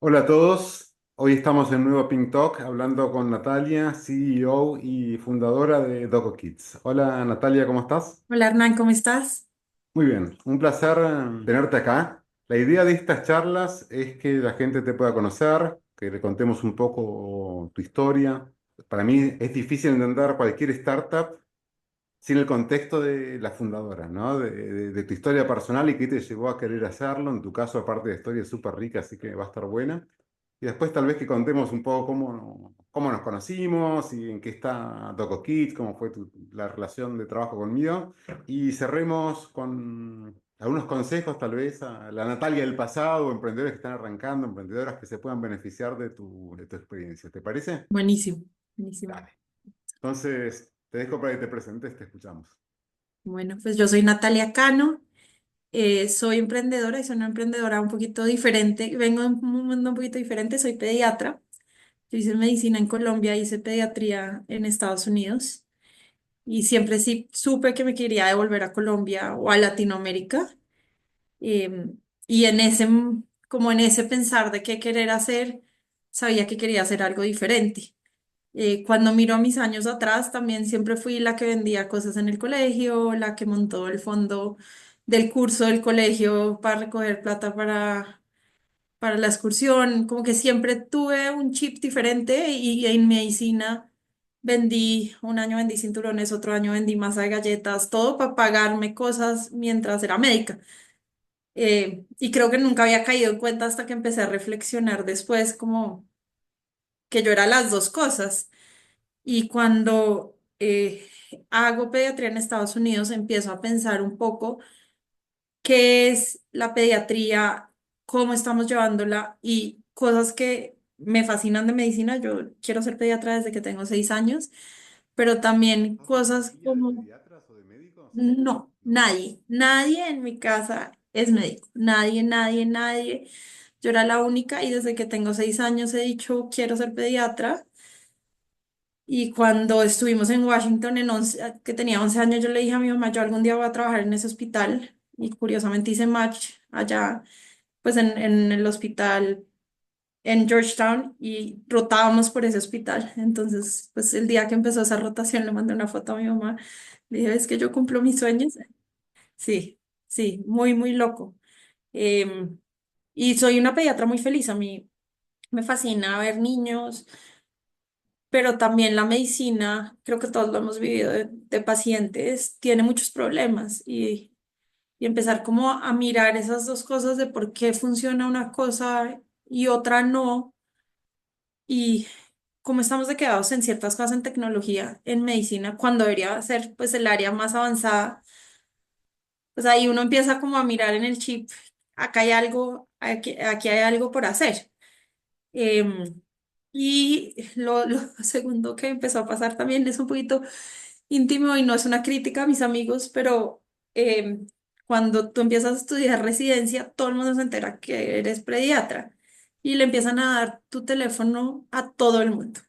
Hola a todos, hoy estamos en Nuevo Pink Talk hablando con Natalia, CEO y fundadora de Doco Kids. Hola Natalia, ¿cómo estás? Hola Hernán, ¿cómo estás? Muy bien, un placer tenerte acá. La idea de estas charlas es que la gente te pueda conocer, que le contemos un poco tu historia. Para mí es difícil entender cualquier startup sin el contexto de la fundadora, ¿no? De tu historia personal y qué te llevó a querer hacerlo. En tu caso, aparte de historia, es súper rica, así que va a estar buena. Y después tal vez que contemos un poco cómo nos conocimos y en qué está Doco Kids, cómo fue la relación de trabajo conmigo. Y cerremos con algunos consejos tal vez a la Natalia del pasado, emprendedores que están arrancando, emprendedoras que se puedan beneficiar de tu experiencia. ¿Te parece? Buenísimo, buenísimo. Dale. Entonces, te dejo para que te presentes, te escuchamos. Bueno, pues yo soy Natalia Cano, soy emprendedora y soy una emprendedora un poquito diferente, vengo de un mundo un poquito diferente, soy pediatra, yo hice medicina en Colombia, hice pediatría en Estados Unidos y siempre sí supe que me quería devolver a Colombia o a Latinoamérica. Y en como en ese pensar de qué querer hacer, sabía que quería hacer algo diferente. Cuando miro a mis años atrás, también siempre fui la que vendía cosas en el colegio, la que montó el fondo del curso del colegio para recoger plata para la excursión. Como que siempre tuve un chip diferente y en medicina un año vendí cinturones, otro año vendí masa de galletas, todo para pagarme cosas mientras era médica. Y creo que nunca había caído en cuenta hasta que empecé a reflexionar después, como que yo era las dos cosas. Y cuando hago pediatría en Estados Unidos, empiezo a pensar un poco qué es la pediatría, cómo estamos llevándola y cosas que me fascinan de medicina. Yo quiero ser pediatra desde que tengo 6 años, pero también ¿Sos de cosas familia de como, pediatras o de médicos? no, No. nadie en mi casa es médico, nadie. Yo era la única y desde que tengo 6 años he dicho quiero ser pediatra. Y cuando estuvimos en Washington, que tenía 11 años, yo le dije a mi mamá, yo algún día voy a trabajar en ese hospital. Y curiosamente hice match allá, pues en el hospital en Georgetown y rotábamos por ese hospital. Entonces, pues el día que empezó esa rotación le mandé una foto a mi mamá. Le dije, es que yo cumplo mis sueños. Sí, sí, muy loco. Em, y soy una pediatra muy feliz. A mí me fascina ver niños, pero también la medicina, creo que todos lo hemos vivido de pacientes, tiene muchos problemas y empezar como a mirar esas dos cosas de por qué funciona una cosa y otra no, y cómo estamos de quedados en ciertas cosas en tecnología, en medicina, cuando debería ser pues el área más avanzada, pues ahí uno empieza como a mirar en el chip, acá hay algo, aquí hay algo por hacer. Em, y lo segundo que empezó a pasar también es un poquito íntimo y no es una crítica a mis amigos, pero cuando tú empiezas a estudiar residencia, todo el mundo se entera que eres pediatra y le empiezan a dar tu teléfono a todo el mundo.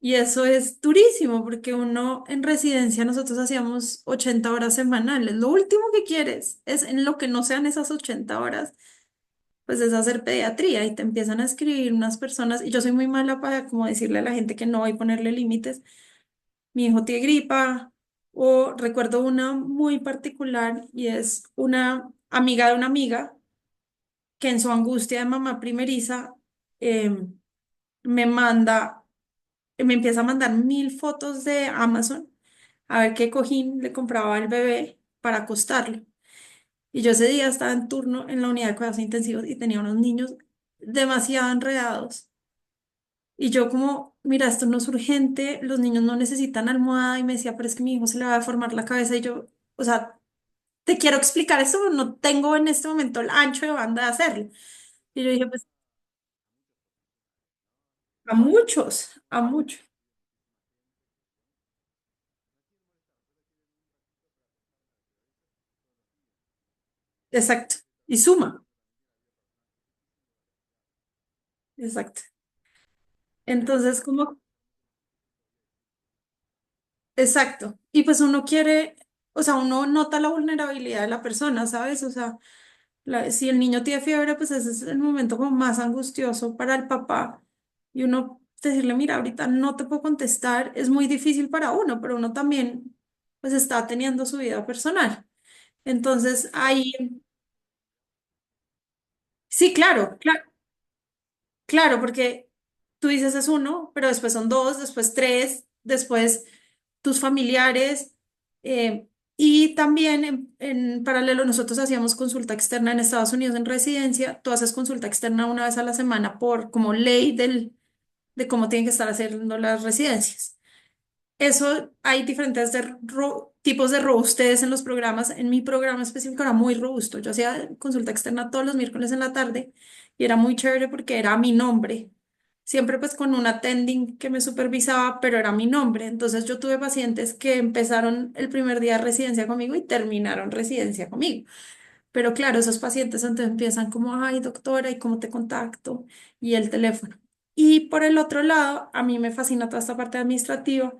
Y eso es durísimo porque uno en residencia nosotros hacíamos 80 horas semanales. Lo último que quieres es en lo que no sean esas 80 horas pues es hacer pediatría y te empiezan a escribir unas personas, y yo soy muy mala para como decirle a la gente que no y ponerle límites. Mi hijo tiene gripa, o recuerdo una muy particular y es una amiga de una amiga que en su angustia de mamá primeriza me manda, me empieza a mandar 1000 fotos de Amazon a ver qué cojín le compraba al bebé para acostarlo. Y yo ese día estaba en turno en la unidad de cuidados intensivos y tenía unos niños demasiado enredados. Y yo como, mira, esto no es urgente, los niños no necesitan almohada. Y me decía, pero es que mi hijo se le va a deformar la cabeza. Y yo, o sea, te quiero explicar esto, pero no tengo en este momento el ancho de banda de hacerlo. Y yo dije, pues a muchos, a muchos. Exacto. Y suma. Exacto. Entonces, como, exacto. Y pues uno quiere, o sea, uno nota la vulnerabilidad de la persona, ¿sabes? O sea, Si el niño tiene fiebre, pues ese es el momento como más angustioso para el papá. Y uno decirle, mira, ahorita no te puedo contestar, es muy difícil para uno, pero uno también pues está teniendo su vida personal. Entonces, ahí, sí, claro, claro, claro, porque tú dices es uno, pero después son dos, después tres, después tus familiares. eh, y también en paralelo nosotros hacíamos consulta externa en Estados Unidos en residencia. Tú haces consulta externa una vez a la semana por como ley de cómo tienen que estar haciendo las residencias. Eso hay diferentes tipos de robustez en los programas. En mi programa específico era muy robusto. Yo hacía consulta externa todos los miércoles en la tarde y era muy chévere porque era mi nombre. Siempre pues con un attending que me supervisaba, pero era mi nombre. Entonces yo tuve pacientes que empezaron el primer día de residencia conmigo y terminaron residencia conmigo. Pero claro, esos pacientes entonces empiezan como, ay, doctora, ¿y cómo te contacto? Y el teléfono. Y por el otro lado, a mí me fascina toda esta parte administrativa.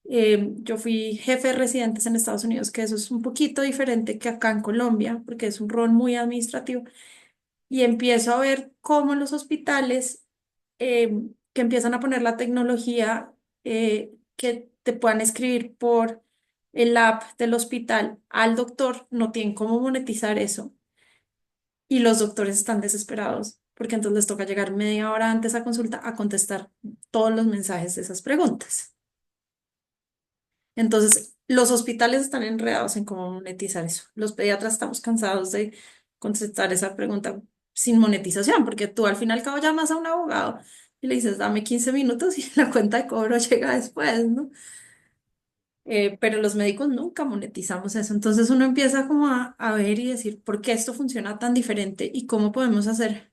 Yo fui jefe de residentes en Estados Unidos, que eso es un poquito diferente que acá en Colombia, porque es un rol muy administrativo. Y empiezo a ver cómo los hospitales que empiezan a poner la tecnología que te puedan escribir por el app del hospital al doctor, no tienen cómo monetizar eso. Y los doctores están desesperados, porque entonces les toca llegar media hora antes a consulta a contestar todos los mensajes de esas preguntas. Entonces, los hospitales están enredados en cómo monetizar eso. Los pediatras estamos cansados de contestar esa pregunta sin monetización, porque tú al fin y al cabo llamas a un abogado y le dices, dame 15 minutos y la cuenta de cobro llega después, ¿no? Pero los médicos nunca monetizamos eso. Entonces uno empieza como a ver y decir, ¿por qué esto funciona tan diferente y cómo podemos hacer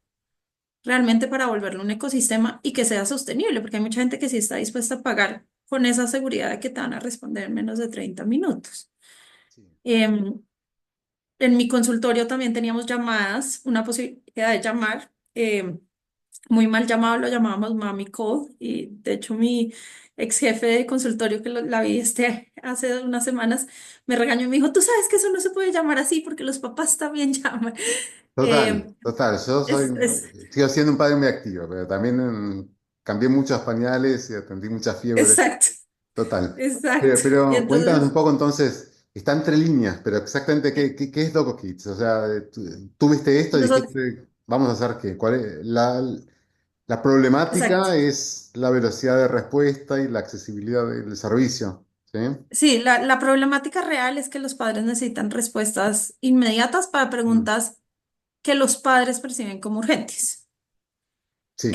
realmente para volverlo un ecosistema y que sea sostenible? Porque hay mucha gente que sí está dispuesta a pagar con esa seguridad de que te van a responder en menos de 30 minutos. Sí. Em, en mi consultorio también teníamos llamadas, una posibilidad de llamar. Muy mal llamado, lo llamábamos Mami Call. Y de hecho, mi ex jefe de consultorio, que la vi hace unas semanas, me regañó y me dijo: Tú sabes que eso no se puede llamar así porque los papás también llaman. Total, Em, total. Yo soy, es, sigo siendo un padre muy activo, pero también cambié muchos pañales y atendí muchas fiebres. exacto, Total. exacto. Pero cuéntanos un Entonces, poco entonces, está entre líneas, pero exactamente qué es Doco Kids. O sea, tú viste esto y nosotros, dijiste, vamos a hacer qué. ¿Cuál es? La problemática exacto. es la velocidad de respuesta y la accesibilidad del servicio. ¿Sí? Sí, la problemática real es que los padres necesitan respuestas inmediatas para Mm. preguntas que los padres perciben como urgentes, Sí.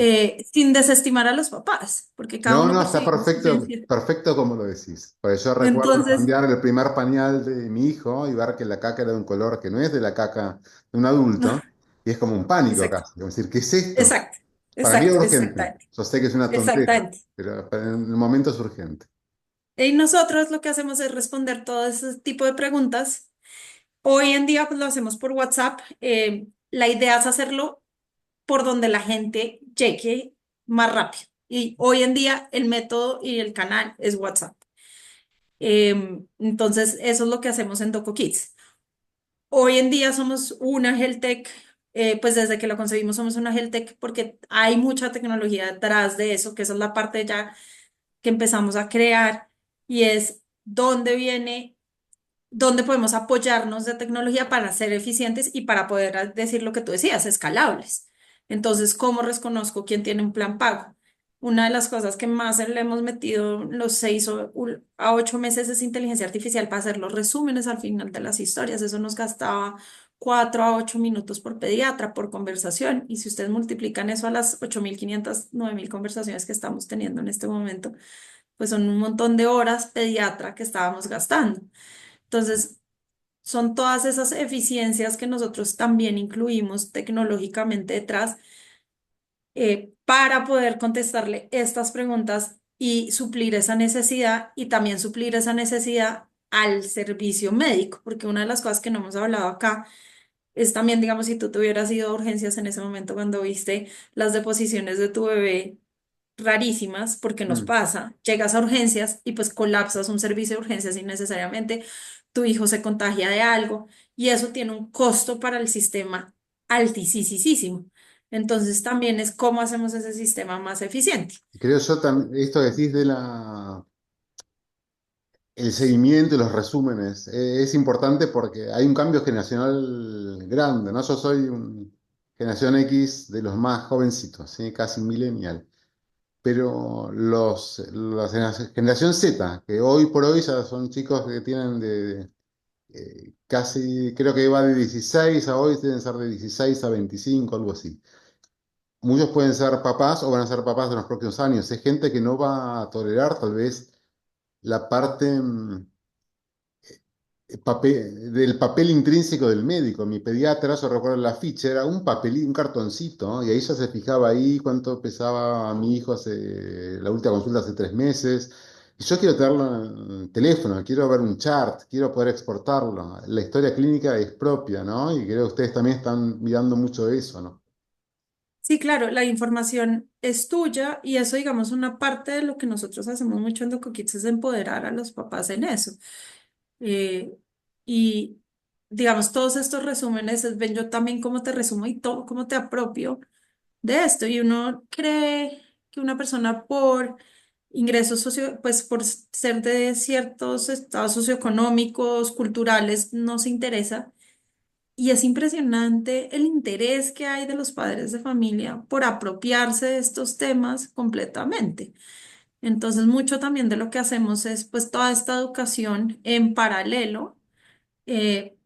sin desestimar a los papás, porque cada No, uno no, está percibimos perfecto, urgencia. perfecto como lo decís. Pues yo recuerdo Entonces, cambiar el primer pañal de mi hijo y ver que la caca era de un color que no es de la caca de un adulto, y es como un pánico exacto, casi. Es decir, ¿qué es esto? exacto, Para mí es exacto, urgente. exactamente, Yo sé que es una tontera, exactamente. pero en el momento es urgente. Y nosotros lo que hacemos es responder todo ese tipo de preguntas. Hoy en día, pues lo hacemos por WhatsApp. La idea es hacerlo por donde la gente llegue más rápido. Y hoy en día el método y el canal es WhatsApp. Entonces, eso es lo que hacemos en DocoKids. Hoy en día somos una health tech, pues desde que lo concebimos somos una health tech porque hay mucha tecnología detrás de eso, que esa es la parte ya que empezamos a crear y es dónde viene, dónde podemos apoyarnos de tecnología para ser eficientes y para poder decir lo que tú decías, escalables. Entonces, ¿cómo reconozco quién tiene un plan pago? Una de las cosas que más le hemos metido los 6 a 8 meses es inteligencia artificial para hacer los resúmenes al final de las historias. Eso nos gastaba 4 a 8 minutos por pediatra, por conversación. Y si ustedes multiplican eso a las 8.500 9.000 conversaciones que estamos teniendo en este momento, pues son un montón de horas pediatra que estábamos gastando. Entonces, son todas esas eficiencias que nosotros también incluimos tecnológicamente detrás, para poder contestarle estas preguntas y suplir esa necesidad y también suplir esa necesidad al servicio médico, porque una de las cosas que no hemos hablado acá es también, digamos, si tú tuvieras ido a urgencias en ese momento cuando viste las deposiciones de tu bebé rarísimas, porque nos Mm. pasa, llegas a urgencias y pues colapsas un servicio de urgencias innecesariamente, tu hijo se contagia de algo y eso tiene un costo para el sistema altísimo. Entonces también es cómo hacemos ese sistema más eficiente. Creo yo también, esto que decís de el seguimiento y los resúmenes, es importante porque hay un cambio generacional grande, ¿no? Yo soy generación X de los más jovencitos, ¿sí? Casi millennial. Pero la generación Z, que hoy por hoy ya son chicos que tienen casi, creo que va de 16 a hoy, deben ser de 16 a 25, algo así. Muchos pueden ser papás o van a ser papás de los próximos años. Es gente que no va a tolerar tal vez la parte del papel intrínseco del médico. Mi pediatra, yo recuerdo la ficha, era un papel, un cartoncito, ¿no? Y ahí ya se fijaba ahí cuánto pesaba mi hijo hace la última consulta hace 3 meses. Y yo quiero tenerlo en el teléfono, quiero ver un chart, quiero poder exportarlo. La historia clínica es propia, ¿no? Y creo que ustedes también están mirando mucho eso, ¿no? Sí, claro, la información es tuya y eso, digamos, una parte de lo que nosotros hacemos mucho en DocuKids es empoderar a los papás en eso. Eh, y, digamos, todos estos resúmenes, ven yo también cómo te resumo y todo, cómo te apropio de esto. Y uno cree que una persona por ingresos pues por ser de ciertos estados socioeconómicos, culturales, no se interesa. Y es impresionante el interés que hay de los padres de familia por apropiarse de estos temas completamente. Entonces, mucho también de lo que hacemos es pues toda esta educación en paralelo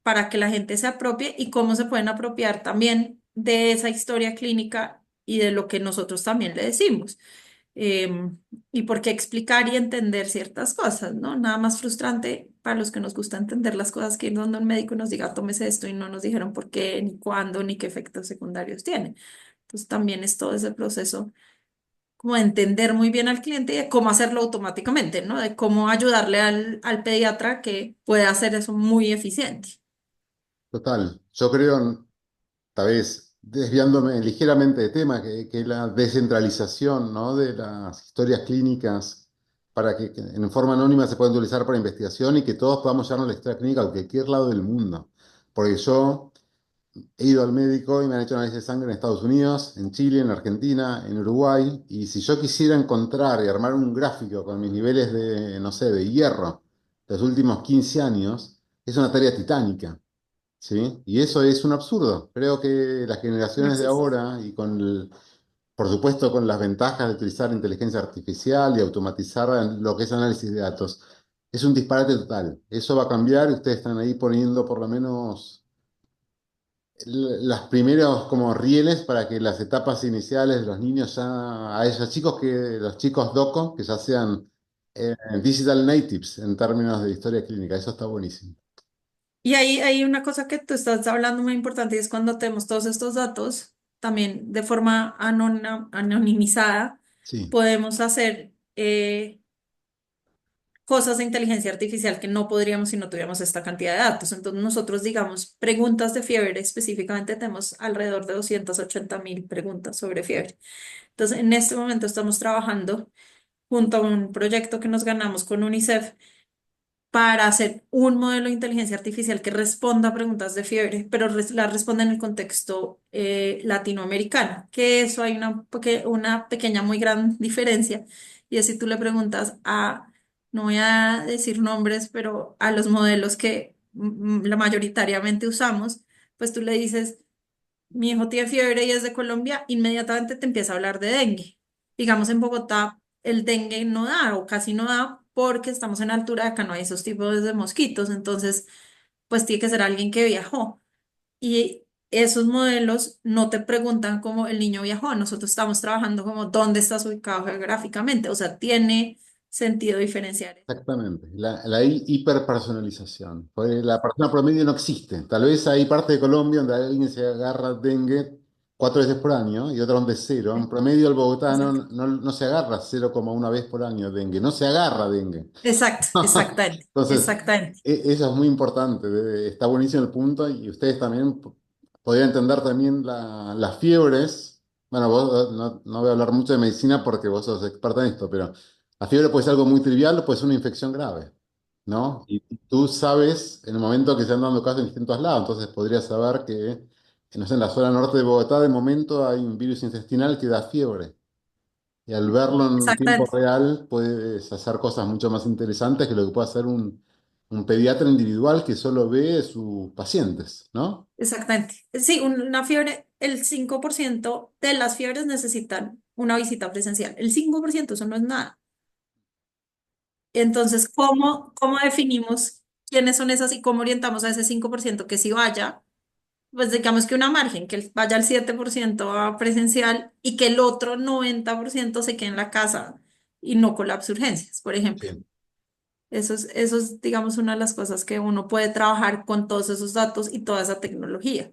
para que la gente se apropie y cómo se pueden apropiar también de esa historia clínica y de lo que nosotros también le decimos. Y por qué explicar y entender ciertas cosas, ¿no? Nada más frustrante para los que nos gusta entender las cosas que ir donde un médico nos diga, tómese esto y no nos dijeron por qué, ni cuándo, ni qué efectos secundarios tiene. Entonces también es todo ese proceso como de entender muy bien al cliente y de cómo hacerlo automáticamente, ¿no? De cómo ayudarle al pediatra que puede hacer eso muy eficiente. Total. Yo creo, tal vez desviándome ligeramente de tema, que la descentralización, ¿no? De las historias clínicas para que en forma anónima se puedan utilizar para investigación y que todos podamos llevarnos la historia clínica a cualquier lado del mundo. Porque yo he ido al médico y me han hecho análisis de sangre en Estados Unidos, en Chile, en Argentina, en Uruguay, y si yo quisiera encontrar y armar un gráfico con mis niveles de, no sé, de hierro de los últimos 15 años, es una tarea titánica. ¿Sí? Y eso es un absurdo. Creo que las No generaciones de existe. ahora, y por supuesto con las ventajas de utilizar inteligencia artificial y automatizar lo que es análisis de datos, es un disparate total. Eso va a cambiar y ustedes están ahí poniendo por lo menos las primeros como rieles para que las etapas iniciales de los niños ya, a esos chicos los chicos DOCO, que ya sean digital natives en términos de historia clínica. Eso está buenísimo. Y ahí hay una cosa que tú estás hablando muy importante y es cuando tenemos todos estos datos, también de forma anonimizada, Sí, podemos hacer cosas de inteligencia artificial que no podríamos si no tuviéramos esta cantidad de datos. Entonces nosotros, digamos, preguntas de fiebre específicamente, tenemos alrededor de 280.000 preguntas sobre fiebre. Entonces, en este momento estamos trabajando junto a un proyecto que nos ganamos con UNICEF para hacer un modelo de inteligencia artificial que responda a preguntas de fiebre, pero la responda en el contexto latinoamericano, que eso hay una pequeña, muy gran diferencia, y es si tú le preguntas no voy a decir nombres, pero a los modelos que la mayoritariamente usamos, pues tú le dices, mi hijo tiene fiebre y es de Colombia, inmediatamente te empieza a hablar de dengue. Digamos, en Bogotá el dengue no da o casi no da porque estamos en altura, acá no hay esos tipos de mosquitos, entonces pues tiene que ser alguien que viajó. Y esos modelos no te preguntan cómo el niño viajó, nosotros estamos trabajando como dónde estás ubicado geográficamente, o sea, tiene sentido diferenciar. exactamente, la hiperpersonalización. Porque la persona promedio no existe. Tal vez hay parte de Colombia donde alguien se agarra dengue 4 veces por año y otra donde cero. En promedio el bogotano Exacto, no se agarra 0,1 vez por año dengue, no se agarra dengue. exacto, exactamente, Entonces, exactamente. eso es muy importante, está buenísimo el punto y ustedes también podrían entender también las fiebres. Bueno, vos no voy a hablar mucho de medicina porque vos sos experta en esto, pero la fiebre puede ser algo muy trivial o puede ser una infección grave. ¿no? Y tú sabes en el momento que se han dando casos en distintos lados, entonces podrías saber que, no sé, en la zona norte de Bogotá de momento hay un virus intestinal que da fiebre. Y al verlo en tiempo Exactamente. real puedes hacer cosas mucho más interesantes que lo que puede hacer un pediatra individual que solo ve sus pacientes, ¿no? Exactamente. Sí, una fiebre, el 5% de las fiebres necesitan una visita presencial. El 5% eso no es nada. Entonces, ¿cómo definimos quiénes son esas y cómo orientamos a ese 5% que sí vaya? Pues digamos que una margen, que vaya al 7% a presencial y que el otro 90% se quede en la casa y no colapse urgencias, por ejemplo. Sí. Eso es, digamos, una de las cosas que uno puede trabajar con todos esos datos y toda esa tecnología,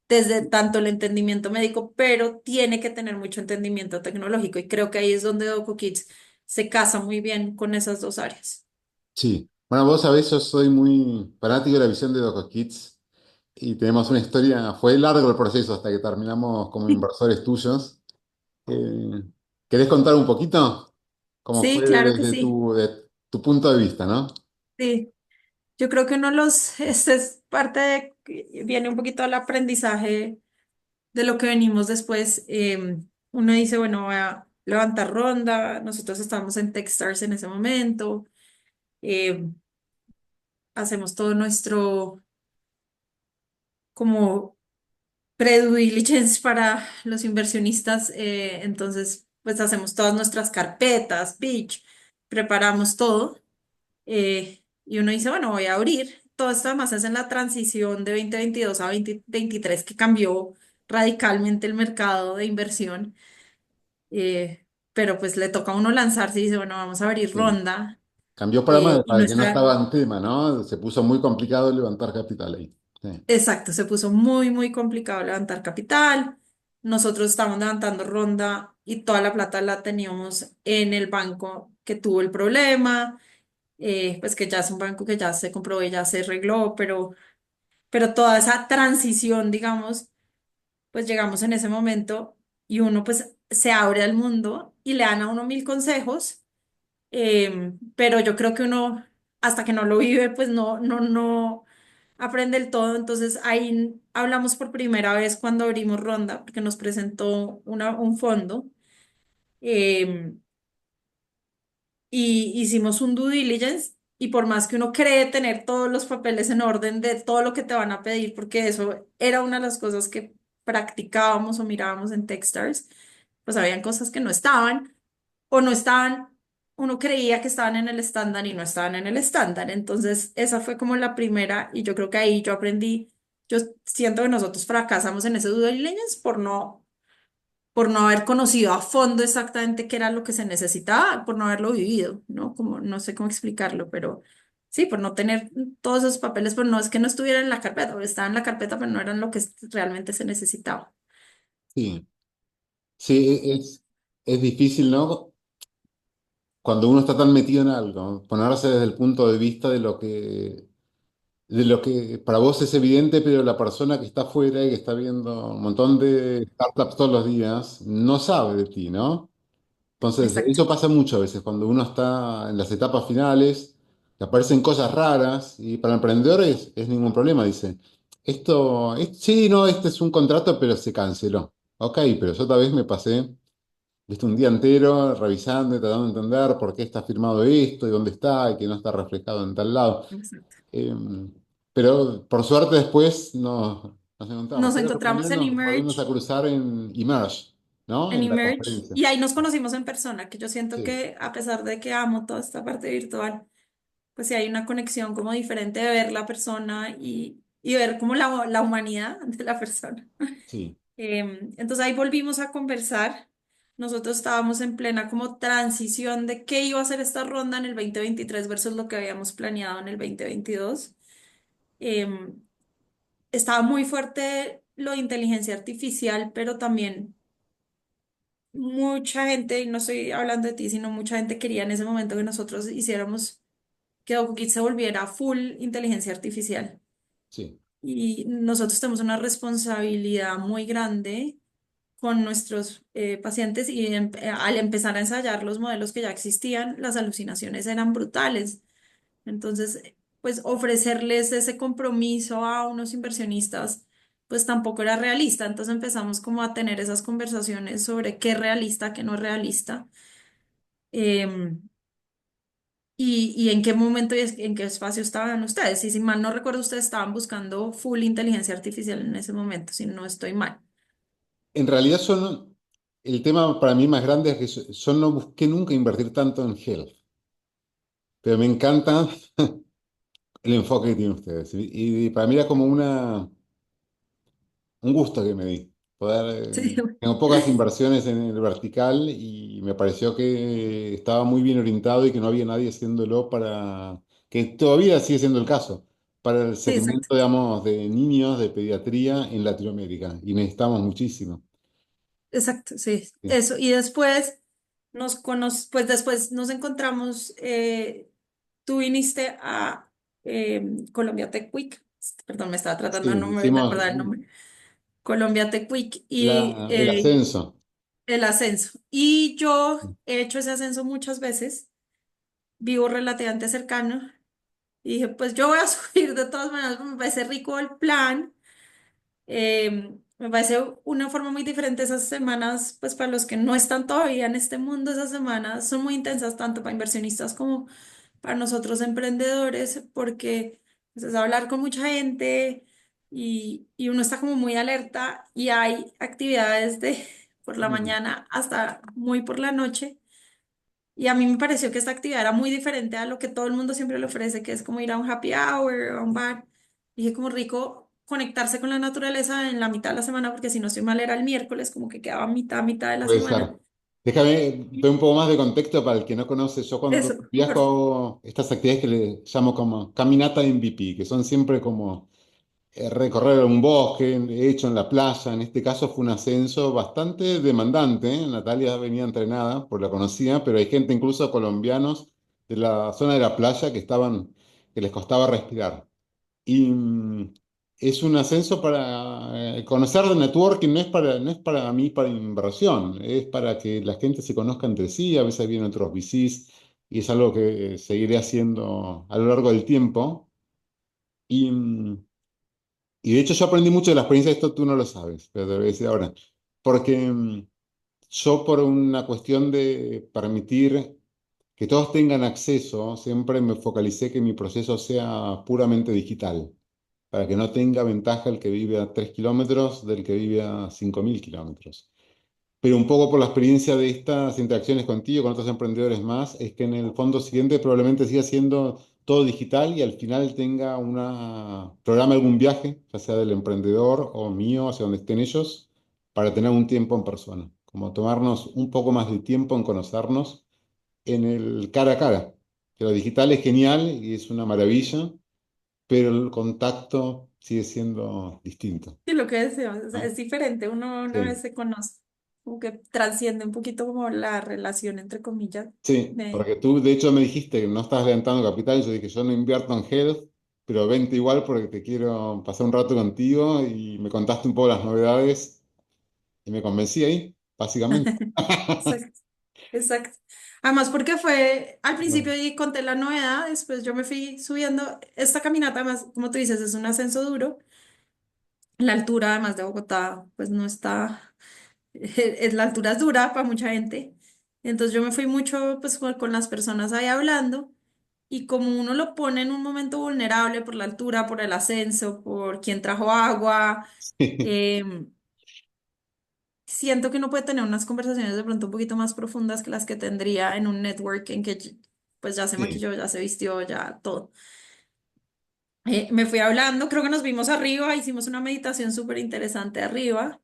desde tanto el entendimiento médico, pero tiene que tener mucho entendimiento tecnológico y creo que ahí es donde DocuKids se casa muy bien con esas dos áreas. Sí. Bueno, vos sabés, yo soy muy fanático de la visión de Doco Kids y tenemos una historia, fue largo el proceso hasta que terminamos como inversores tuyos. Eh, ¿Querés contar un poquito cómo Sí, fue claro que desde sí. de tu punto de vista, ¿no? Sí. Yo creo que este es parte viene un poquito al aprendizaje de lo que venimos después. Uno dice, bueno, voy a levantar ronda, nosotros estábamos en Techstars en ese momento, em, hacemos todo nuestro como pre-due diligence para los inversionistas, entonces pues hacemos todas nuestras carpetas, pitch, preparamos todo. Y uno dice, bueno, voy a abrir. Todo esto además es en la transición de 2022 a 2023 que cambió radicalmente el mercado de inversión. Pero pues le toca a uno lanzarse y dice, bueno, vamos a abrir Sí. ronda. Cambió Y para no el que no está, estaba en tema, ¿no? Se puso muy complicado levantar capital ahí. Sí. exacto, se puso muy, muy complicado levantar capital. Nosotros estábamos levantando ronda y toda la plata la teníamos en el banco que tuvo el problema, pues que ya es un banco que ya se comprobó y ya se arregló, pero toda esa transición, digamos, pues llegamos en ese momento y uno pues se abre al mundo y le dan a uno mil consejos, pero yo creo que uno hasta que no lo vive pues no aprende el todo. Entonces ahí hablamos por primera vez cuando abrimos ronda porque nos presentó un fondo. em, y hicimos un due diligence y por más que uno cree tener todos los papeles en orden de todo lo que te van a pedir, porque eso era una de las cosas que practicábamos o mirábamos en Techstars, pues habían cosas que no estaban o no estaban, uno creía que estaban en el estándar y no estaban en el estándar. Entonces, esa fue como la primera y yo creo que ahí yo aprendí, yo siento que nosotros fracasamos en ese due diligence por no haber conocido a fondo exactamente qué era lo que se necesitaba, por no haberlo vivido, ¿no? Como no sé cómo explicarlo, pero sí, por no tener todos esos papeles, pero no es que no estuviera en la carpeta, o estaba en la carpeta, pero no eran lo que realmente se necesitaba. Sí, sí, es difícil, ¿no? Cuando uno está tan metido en algo, ponerse desde el punto de vista de lo que para vos es evidente, pero la persona que está afuera y que está viendo un montón de startups todos los días no sabe de ti, ¿no? Entonces, Exacto, eso pasa mucho a veces cuando uno está en las etapas finales, que aparecen cosas raras y para el emprendedor es ningún problema, dice, sí, no, este es un contrato, pero se canceló. Ok, pero yo otra vez me pasé, viste, un día entero revisando y tratando de entender por qué está firmado esto y dónde está y que no está reflejado en tal lado. exacto. Eh, pero por suerte después nos encontramos. Nos Creo que encontramos también en nos volvimos a Emerge, cruzar en Emerge, ¿no? en En la Emerge, conferencia. y ahí nos conocimos en persona, que yo siento Sí, que a pesar de que amo toda esta parte virtual, pues sí hay una conexión como diferente de ver la persona y ver como la humanidad de la persona. sí, Entonces ahí volvimos a conversar. Nosotros estábamos en plena como transición de qué iba a ser esta ronda en el 2023 versus lo que habíamos planeado en el 2022. Em, Estaba muy fuerte lo de inteligencia artificial, pero también mucha gente, y no estoy hablando de ti, sino mucha gente quería en ese momento que nosotros hiciéramos que DocuKit se volviera full inteligencia artificial. sí. Y nosotros tenemos una responsabilidad muy grande con nuestros pacientes y al empezar a ensayar los modelos que ya existían, las alucinaciones eran brutales. Entonces, pues ofrecerles ese compromiso a unos inversionistas, pues tampoco era realista. Entonces empezamos como a tener esas conversaciones sobre qué es realista, qué no es realista, em, y en qué momento y en qué espacio estaban ustedes. Y si mal no recuerdo, ustedes estaban buscando full inteligencia artificial en ese momento, si no estoy mal. En realidad el tema para mí más grande es que yo no busqué nunca invertir tanto en health, pero me encanta el enfoque que tienen ustedes. Y para mí era como un gusto que me di. Sí. Tengo pocas inversiones en el vertical y me pareció que estaba muy bien orientado y que no había nadie haciéndolo que todavía sigue siendo el caso, para el Sí, exacto. segmento, digamos, de niños de pediatría en Latinoamérica. Y necesitamos muchísimo. Exacto, sí, Sí, eso. Y después pues después nos encontramos, tú viniste a Colombia Tech Week, perdón, me estaba sí, tratando de hicimos acordar el nombre, Colombia Tech Week y el ascenso. el ascenso. Y yo he hecho ese ascenso muchas veces, vivo relativamente cercano, y dije, pues yo voy a subir de todas maneras, me parece rico el plan. Me parece una forma muy diferente esas semanas, pues para los que no están todavía en este mundo, esas semanas son muy intensas tanto para inversionistas como para nosotros emprendedores, porque pues, es hablar con mucha gente y uno está como muy alerta y hay actividades de por la Mm, mañana hasta muy por la noche. Y a mí me pareció que esta actividad era muy diferente a lo que todo el mundo siempre le ofrece, que es como ir a un happy hour, a un bar. Dije como rico conectarse con la naturaleza en la mitad de la semana, porque si no estoy mal era el miércoles, como que quedaba mitad de la Puede semana. ser. Déjame ver un poco más de contexto para el que no conoce. Yo cuando Eso, viajo por favor. hago estas actividades que le llamo como caminata MVP, que son siempre como recorrer un bosque hecho en la playa. En este caso fue un ascenso bastante demandante, ¿eh? Natalia venía entrenada, por la conocía, pero hay gente, incluso colombianos de la zona de la playa, que les costaba respirar. Y es un ascenso para conocer de networking, no es para mí para inversión, es para que la gente se conozca entre sí. A veces vienen otros VCs y es algo que seguiré haciendo a lo largo del tiempo. Y, y de hecho yo aprendí mucho de la experiencia, esto tú no lo sabes, pero te lo voy a decir ahora, porque yo, por una cuestión de permitir que todos tengan acceso, siempre me focalicé que mi proceso sea puramente digital, para que no tenga ventaja el que vive a 3 kilómetros del que vive a 5.000 kilómetros. Pero un poco por la experiencia de estas interacciones contigo, con otros emprendedores más, es que en el fondo siguiente probablemente siga siendo todo digital y al final tenga programa algún viaje, ya sea del emprendedor o mío, hacia donde estén ellos, para tener un tiempo en persona. Como tomarnos un poco más de tiempo en conocernos en el cara a cara. Que lo digital es genial y es una maravilla, pero el contacto sigue siendo distinto, Sí, lo que decíamos, o sea, ¿no? es diferente, uno una vez Sí, se conoce, como que trasciende un poquito como la relación entre comillas sí, de... porque tú de hecho me dijiste que no estás levantando capital, y yo dije, yo no invierto en health, pero vente igual porque te quiero pasar un rato contigo y me contaste un poco las novedades y me convencí ahí, básicamente. Exacto. Exacto. Además, porque fue al Bueno, principio y conté la novedad, después yo me fui subiendo. Esta caminata, además, como tú dices, es un ascenso duro. La altura, además de Bogotá, pues no está, la altura es dura para mucha gente. Entonces yo me fui mucho pues con las personas ahí hablando y como uno lo pone en un momento vulnerable por la altura, por el ascenso, por quién trajo agua, sí, em, siento que uno puede tener unas conversaciones de pronto un poquito más profundas que las que tendría en un network en que pues ya se sí, maquilló, ya se vistió, ya todo. Me fui hablando, creo que nos vimos arriba, hicimos una meditación súper interesante arriba,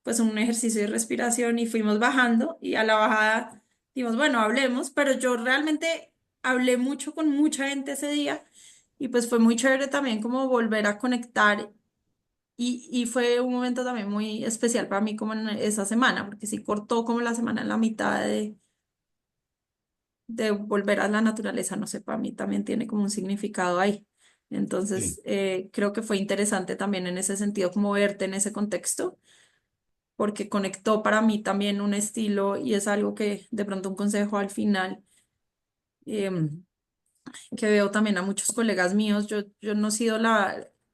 pues un ejercicio de respiración y fuimos bajando y a la bajada dijimos, bueno, hablemos, pero yo realmente hablé mucho con mucha gente ese día y pues fue muy chévere también como volver a conectar y fue un momento también muy especial para mí como en esa semana, porque sí cortó como la semana en la mitad de volver a la naturaleza, no sé, para mí también tiene como un significado ahí. sí, Entonces, creo que fue interesante también en ese sentido, como verte en ese contexto, porque conectó para mí también un estilo y es algo que de pronto un consejo al final. em, que veo también a muchos colegas míos, yo no he sido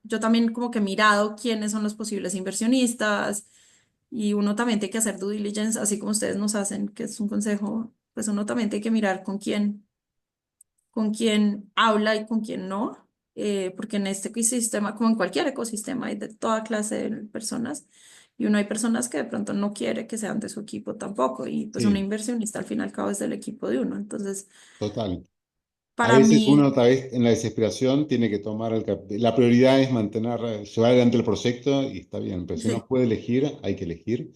yo también como que he mirado quiénes son los posibles inversionistas y uno también tiene que hacer due diligence, así como ustedes nos hacen, que es un consejo, pues uno también tiene que mirar con quién habla y con quién no, porque en este ecosistema, como en cualquier ecosistema, hay de toda clase de personas. Y uno hay personas que de pronto no quiere que sean de su equipo tampoco. Y pues un Sí, inversionista al fin y al cabo es del equipo de uno. Entonces, total. A para veces uno, mí, tal vez en la desesperación, tiene que tomar la prioridad es mantener, llevar adelante el proyecto y está bien, pero si uno sí, puede elegir, hay que elegir.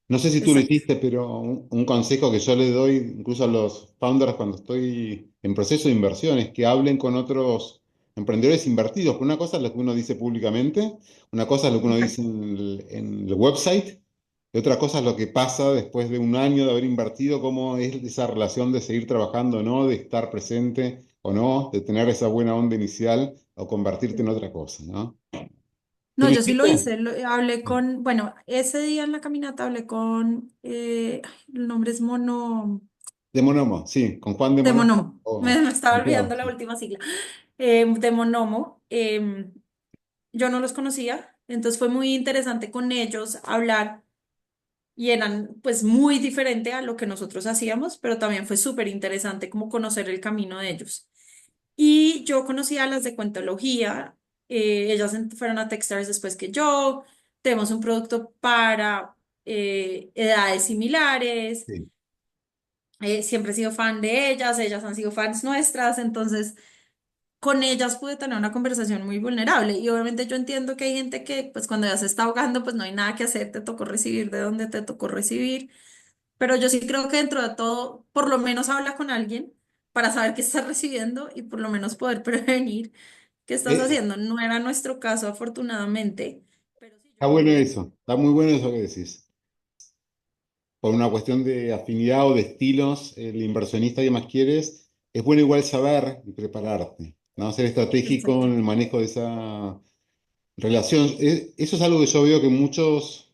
No sé si tú lo exacto. hiciste, pero un consejo que yo le doy incluso a los founders cuando estoy en proceso de inversión es que hablen con otros emprendedores invertidos. Porque una cosa es lo que uno dice públicamente, una cosa es lo que uno dice Exacto. en el website, y otra cosa es lo que pasa después de un año de haber invertido, cómo es esa relación de seguir trabajando o no, de estar presente o no, de tener esa buena onda inicial o convertirte en otra cosa, ¿no? ¿Tú No, lo yo sí lo hiciste? hice. Hablé con, bueno, ese día en la caminata hablé con, el nombre es De Monomo, sí, con Juan de de Monomo. Monomo. Me estaba Santiago, olvidando la sí. última sigla. De Monomo. Yo no los conocía, entonces fue muy interesante con ellos hablar y eran pues muy diferente a lo que nosotros hacíamos, pero también fue súper interesante como conocer el camino de ellos. Y yo conocí a las de Cuentología, ellas fueron a Techstars después que yo, tenemos un producto para edades similares, Sí. siempre he sido fan de ellas han sido fans nuestras, entonces con ellas pude tener una conversación muy vulnerable y obviamente yo entiendo que hay gente que pues cuando ya se está ahogando pues no hay nada que hacer, te tocó recibir de donde te tocó recibir, pero yo sí creo que dentro de todo por lo menos habla con alguien para saber qué estás recibiendo y por lo menos poder prevenir qué estás Eh, haciendo. No era nuestro caso afortunadamente, pero sí, yo Está creo bueno que eso, está muy bueno eso que decís. Por una cuestión de afinidad o de estilos, el inversionista que más quieres, es bueno igual saber y prepararte, ¿no? Ser estratégico exacto. en el manejo de esa relación. Eso es algo que yo veo que muchos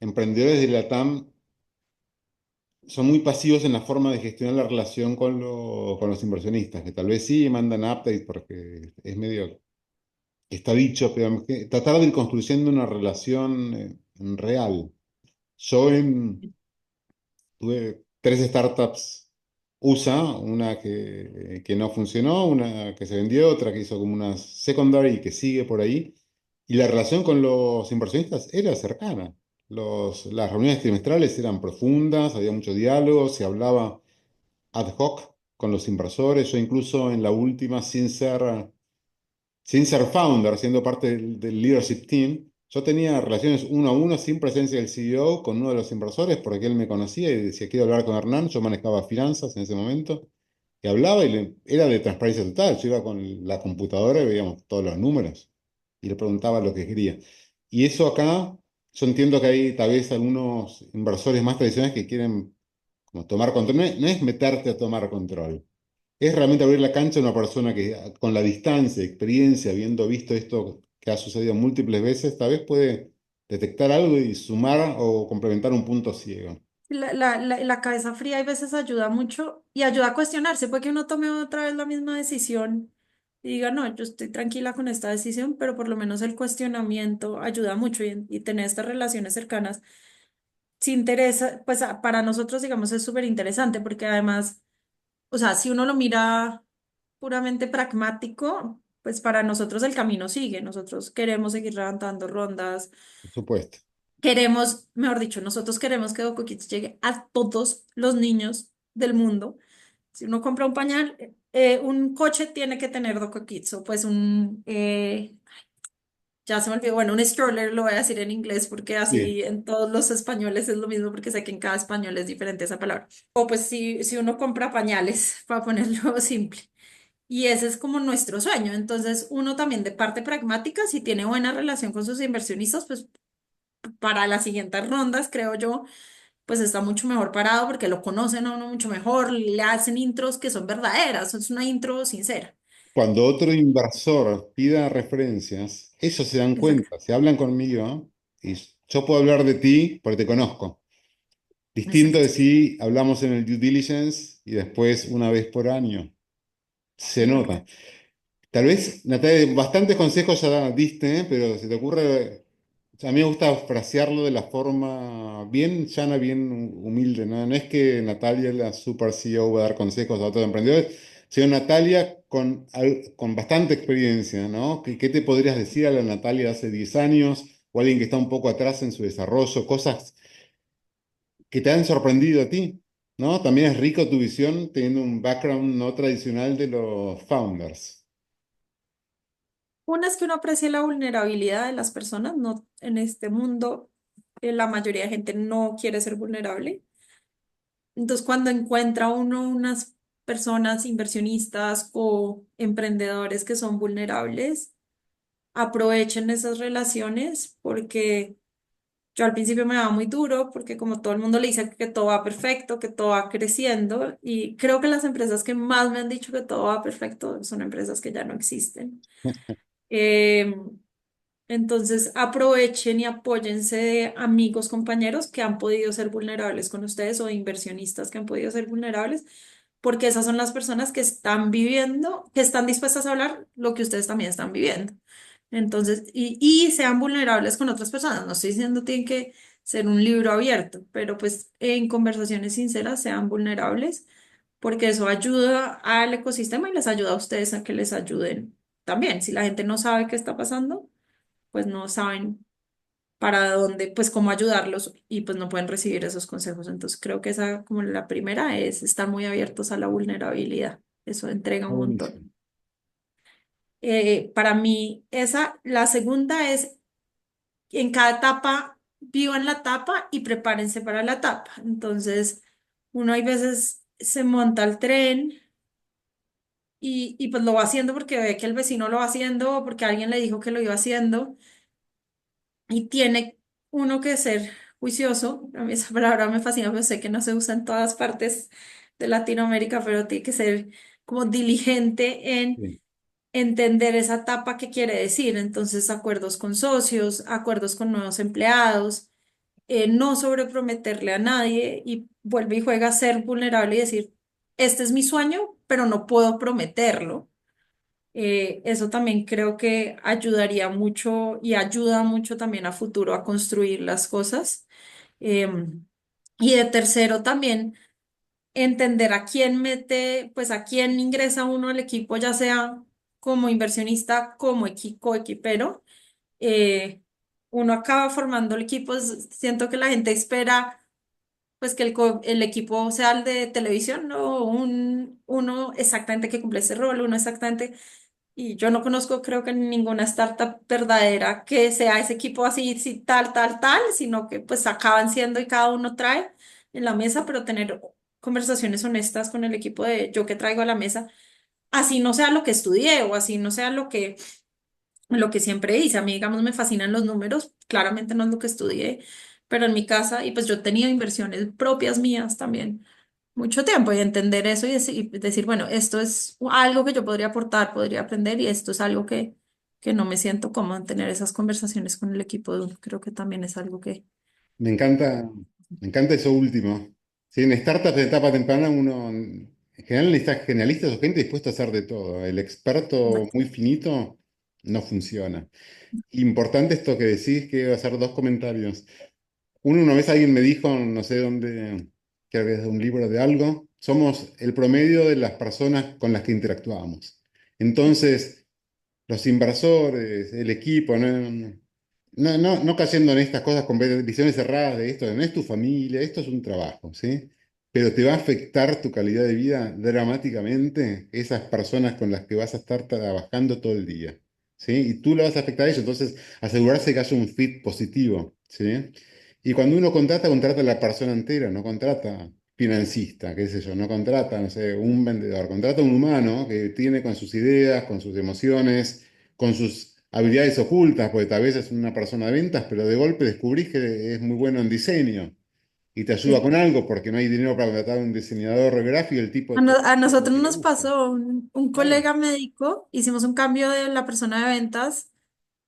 emprendedores de la TAM son muy pasivos en la forma de gestionar la relación con los inversionistas, que tal vez sí mandan updates porque es medio, está dicho, pero tratar de ir construyendo una relación real. Yo tuve tres startups USA, una que no funcionó, una que se vendió, otra que hizo como una secondary y que sigue por ahí. Y la relación con los inversionistas era cercana. Las reuniones trimestrales eran profundas, había mucho diálogo, se hablaba ad hoc con los inversores. Yo incluso en la última, sin ser founder, siendo parte del leadership team, yo tenía relaciones uno a uno sin presencia del CEO con uno de los inversores porque él me conocía y decía, quiero hablar con Hernán. Yo manejaba finanzas en ese momento y hablaba y era de transparencia total. Yo iba con la computadora y veíamos todos los números y le preguntaba lo que quería. Y eso acá, yo entiendo que hay tal vez algunos inversores más tradicionales que quieren como tomar control. No es meterte a tomar control, es realmente abrir la cancha a una persona que con la distancia, experiencia, habiendo visto esto que ha sucedido múltiples veces, tal vez puede detectar algo y sumar o complementar un punto ciego. La cabeza fría a veces ayuda mucho y ayuda a cuestionarse, puede que uno tome otra vez la misma decisión y diga, no, yo estoy tranquila con esta decisión, pero por lo menos el cuestionamiento ayuda mucho y tener estas relaciones cercanas. Si interesa, pues para nosotros, digamos, es súper interesante porque además, o sea, si uno lo mira puramente pragmático, pues para nosotros el camino sigue, nosotros queremos seguir levantando rondas. Por supuesto. Queremos, mejor dicho, nosotros queremos que Doco Kids llegue a todos los niños del mundo. Si uno compra un pañal, un coche tiene que tener Doco Kids, o pues ya se me olvidó, bueno, un stroller lo voy a decir en inglés porque Sí. así en todos los españoles es lo mismo porque sé que en cada español es diferente esa palabra. O pues si uno compra pañales, para ponerlo simple. Y ese es como nuestro sueño. Entonces, uno también de parte pragmática, si tiene buena relación con sus inversionistas, pues para las siguientes rondas, creo yo, pues está mucho mejor parado porque lo conocen a uno mucho mejor, le hacen intros que son verdaderas, es una intro sincera. Cuando otro inversor pida referencias, ellos se dan Exacto, cuenta, se hablan conmigo y yo puedo hablar de ti porque te conozco. Distinto de exacto. si hablamos en el due diligence y después una vez por año. se nota. Tal vez, Natalia, bastantes consejos ya diste, ¿eh? Pero si te ocurre, a mí me gusta frasearlo de la forma bien llana, bien humilde, ¿no? No es que Natalia, la super CEO, va a dar consejos a otros emprendedores, sino Natalia con bastante experiencia, ¿no? ¿Qué te podrías decir a la Natalia de hace 10 años o alguien que está un poco atrás en su desarrollo? Cosas que te han sorprendido a ti, ¿no? También es rico tu visión teniendo un background no tradicional de los founders. Una es que uno aprecia la vulnerabilidad de las personas, no en este mundo, la mayoría de gente no quiere ser vulnerable. Entonces, cuando encuentra uno unas personas inversionistas o emprendedores que son vulnerables, aprovechen esas relaciones porque yo al principio me daba muy duro porque como todo el mundo le dice que todo va perfecto, que todo va creciendo y creo que las empresas que más me han dicho que todo va perfecto son empresas que ya no existen. Em, entonces, aprovechen y apóyense de amigos, compañeros que han podido ser vulnerables con ustedes o de inversionistas que han podido ser vulnerables, porque esas son las personas que están viviendo, que están dispuestas a hablar lo que ustedes también están viviendo. Entonces, y sean vulnerables con otras personas. No estoy diciendo tienen que ser un libro abierto, pero pues en conversaciones sinceras sean vulnerables, porque eso ayuda al ecosistema y les ayuda a ustedes a que les ayuden también. Si la gente no sabe qué está pasando pues no saben para dónde, pues cómo ayudarlos y pues no pueden recibir esos consejos. Entonces creo que esa como la primera es estar muy abiertos a la vulnerabilidad. Eso entrega Ah, un buenísimo. montón. Para mí, esa, la segunda es en cada etapa, vivan la etapa y prepárense para la etapa. Entonces, uno hay veces se monta al tren y pues lo va haciendo porque ve que el vecino lo va haciendo o porque alguien le dijo que lo iba haciendo. Y tiene uno que ser juicioso. A mí esa palabra me fascina, pero sé que no se usa en todas partes de Latinoamérica, pero tiene que ser como diligente en Sí. entender esa etapa que quiere decir. Entonces, acuerdos con socios, acuerdos con nuevos empleados, no sobreprometerle a nadie y vuelve y juega a ser vulnerable y decir, este es mi sueño, pero no puedo prometerlo. Eso también creo que ayudaría mucho y ayuda mucho también a futuro a construir las cosas. Y de tercero también entender a quién mete, pues a quién ingresa uno al equipo, ya sea como inversionista, como coequipero. Eh, Uno acaba formando el equipo, siento que la gente espera pues que el equipo sea el de televisión, no uno exactamente que cumple ese rol, uno exactamente y yo no conozco, creo que ninguna startup verdadera que sea ese equipo así, sí, tal, tal, tal, sino que pues acaban siendo y cada uno trae en la mesa, pero tener conversaciones honestas con el equipo de yo que traigo a la mesa, así no sea lo que estudié o así no sea lo que siempre hice. A mí, digamos, me fascinan los números, claramente no es lo que estudié, pero en mi casa, y pues yo he tenido inversiones propias mías también mucho tiempo y entender eso y decir, bueno, esto es algo que yo podría aportar, podría aprender y esto es algo que no me siento cómodo en tener esas conversaciones con el equipo de uno. Creo que también es algo que... Me encanta, me encanta eso último. Sí, en startups de etapa temprana uno en general necesita generalistas o gente dispuesta a hacer de todo. El experto Exacto. muy finito no funciona. Importante esto que decís, que voy a hacer dos comentarios. Uno, una vez alguien me dijo, no sé dónde, creo que es de un libro de algo, somos el promedio de las personas con las que interactuamos. Entonces, los inversores, el equipo, no cayendo en estas cosas con visiones cerradas de esto, no es tu familia, esto es un trabajo, ¿sí? Pero te va a afectar tu calidad de vida dramáticamente esas personas con las que vas a estar trabajando todo el día, ¿sí? Y tú lo vas a afectar a ellos, entonces asegurarse que haya un fit positivo, ¿sí? Y cuando uno contrata, contrata a la persona entera, no contrata financista, qué sé yo, no contrata, no sé, un vendedor, contrata a un humano que tiene con sus ideas, con sus emociones, con sus habilidades ocultas, porque tal vez es una persona de ventas, pero de golpe descubrís que es muy bueno en diseño y te ayuda Sí. con algo porque no hay dinero para contratar a un diseñador gráfico y el tipo A hace lo nosotros que le nos gusta. pasó un Claro. colega médico, hicimos un cambio de la persona de ventas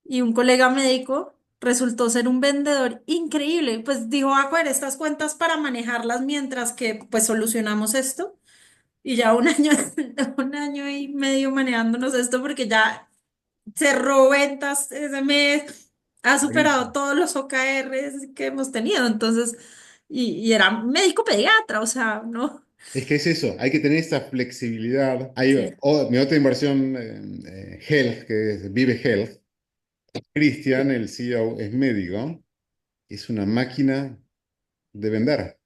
y un colega médico resultó ser un vendedor increíble. Pues dijo, a ver, estas cuentas para manejarlas mientras que pues solucionamos esto. y ya un año, un año y medio manejándonos esto porque ya cerró ventas ese mes, ha superado Buenísimo. todos los OKRs que hemos tenido, entonces, y era médico pediatra, o sea, no. Es que es eso, hay que tener esa flexibilidad. Sí, Mi otra inversión, Health, que es Vive Health. Christian, el CEO, es médico, es una máquina de vender.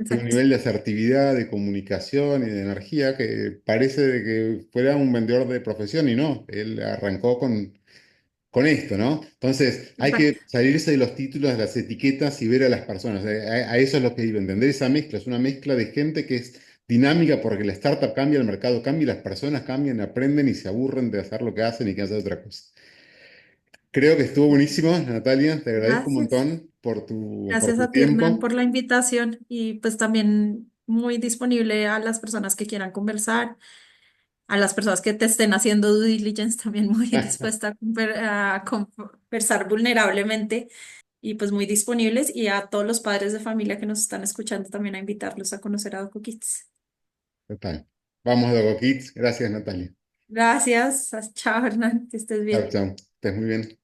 Tiene un exacto. nivel de asertividad, de comunicación y de energía que parece de que fuera un vendedor de profesión y no, él arrancó con esto, ¿no? Entonces, hay Exacto. que salirse de los títulos, de las etiquetas y ver a las personas. A eso es lo que iba, entender esa mezcla. Es una mezcla de gente que es dinámica porque la startup cambia, el mercado cambia, y las personas cambian, aprenden y se aburren de hacer lo que hacen y quieren hacer otra cosa. Creo que estuvo buenísimo, Natalia. Te agradezco un Gracias. montón por Gracias tu a ti, Hernán, tiempo. por la invitación y pues también muy disponible a las personas que quieran conversar, a las personas que te estén haciendo due diligence, también muy dispuesta a conversar vulnerablemente y pues muy disponibles y a todos los padres de familia que nos están escuchando también a invitarlos a conocer a Doco Kids. Total. Vamos, Dogo Kids. Gracias, Natalia. Gracias, chao Hernán, que estés Chao, bien. chao. Estés muy bien.